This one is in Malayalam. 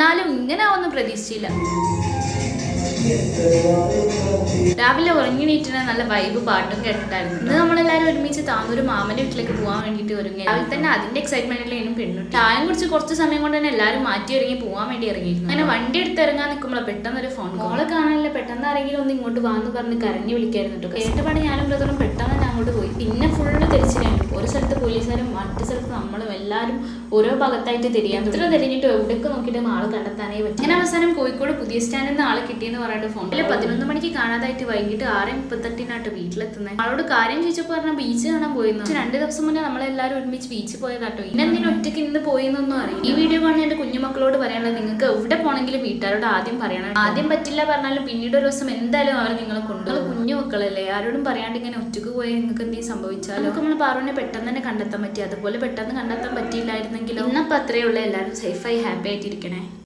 എന്നാലും ഇങ്ങനെ ആവുമെന്ന് പ്രതീക്ഷിച്ചില്ല. രാവിലെ ഉറങ്ങിണീറ്റിന് നല്ല വൈബ് പാട്ടും കേട്ടിട്ടായിരുന്നു. ഇന്ന് നമ്മളെല്ലാവരും ഒരുമിച്ച് താന്നൂര് മാമന്റെ വീട്ടിലേക്ക് പോകാൻ വേണ്ടിയിട്ട് ഒരുങ്ങി. രാവിലെ തന്നെ അതിന്റെ എക്സൈറ്റ്മെന്റിലും പെണ്ണു ചായം കുടിച്ച് കുറച്ച് സമയം കൊണ്ട് തന്നെ എല്ലാവരും മാറ്റി ഒരുങ്ങി പോകാൻ വേണ്ടി ഇറങ്ങിയിരുന്നു. അങ്ങനെ വണ്ടി എടുത്ത് ഇറങ്ങാൻ നിൽക്കുമ്പോൾ പെട്ടെന്ന് ഒരു ഫോൺ കോള് കാണാനില്ല. പെട്ടെന്ന് ആരെങ്കിലും ഒന്ന് ഇങ്ങോട്ട് വാന്ന് പറഞ്ഞ് കരഞ്ഞു വിളിക്കായിരുന്നു കേട്ടോ. കേട്ടപാട് ഞാനും ബ്രദറും പെട്ടെന്ന് തന്നെ അങ്ങോട്ട് പോയി. പിന്നെ ഫുള്ള് തിരിച്ചില്ലായിരുന്നു. ഒരു സ്ഥലത്ത് പോലീസുകാരും മറ്റു സ്ഥലത്ത് നമ്മളും എല്ലാവരും ഓരോ ഭാഗത്തായിട്ട് തിരിയാൻ ഇത്ര തിരിഞ്ഞിട്ട് എവിടെയൊക്കെ നോക്കിയിട്ട് ആള് കണ്ടെത്താനേ പറ്റും. അങ്ങനെ അവസാനം കോഴിക്കോട് പുതിയ സ്റ്റാൻഡിൽ നിന്ന് ആളെ കിട്ടിയെന്ന് പറഞ്ഞിട്ട് ഫോണിൽ 11 മണിക്ക് കാണാതായിട്ട് വൈകിട്ട് 6:38 വീട്ടിലെത്തുന്നത്. ആളോട് കാര്യം ചോദിച്ചപ്പോൾ പറഞ്ഞാൽ ബീച്ച് കാണാൻ പോയിരുന്നു. 2 ദിവസം മുന്നേ നമ്മളെല്ലാവരും ഒരുമിച്ച് ബീച്ച് പോയതാട്ടോ. ഇന്നെന്തിനും ഒറ്റയ്ക്ക് ഇന്ന് പോയെന്നൊന്നും അറിയില്ല. ഈ വീഡിയോ കാണാൻ എന്റെ കുഞ്ഞുമക്കളോട് പറയാനുള്ളത്, നിങ്ങൾക്ക് എവിടെ പോകണമെങ്കിലും വീട്ടുകാരോട് ആദ്യം പറയണം. ആദ്യം പറ്റില്ല പറഞ്ഞാലും പിന്നീട് ഒരു ദിവസം എന്തായാലും അവർ നിങ്ങളെ കൊണ്ടുപോകും. കുഞ്ഞു മക്കളല്ലേ, ആരോടും പറയാണ്ട് ഇങ്ങനെ ഒറ്റക്ക് പോയി നിങ്ങൾക്ക് എന്തെങ്കിലും സംഭവിച്ചാലും നമുക്ക് നമ്മൾ പാറുവിനെ പെട്ടെന്ന് തന്നെ കണ്ടെത്താൻ പറ്റി. അതുപോലെ പെട്ടെന്ന് കണ്ടെത്താൻ പറ്റിയില്ലായിരുന്നെങ്കിലും ഇന്നപ്പോൾ അത്രയേ ഉള്ളൂ. എല്ലാവരും സേഫായി ഹാപ്പി ആയിട്ടിരിക്കണേ.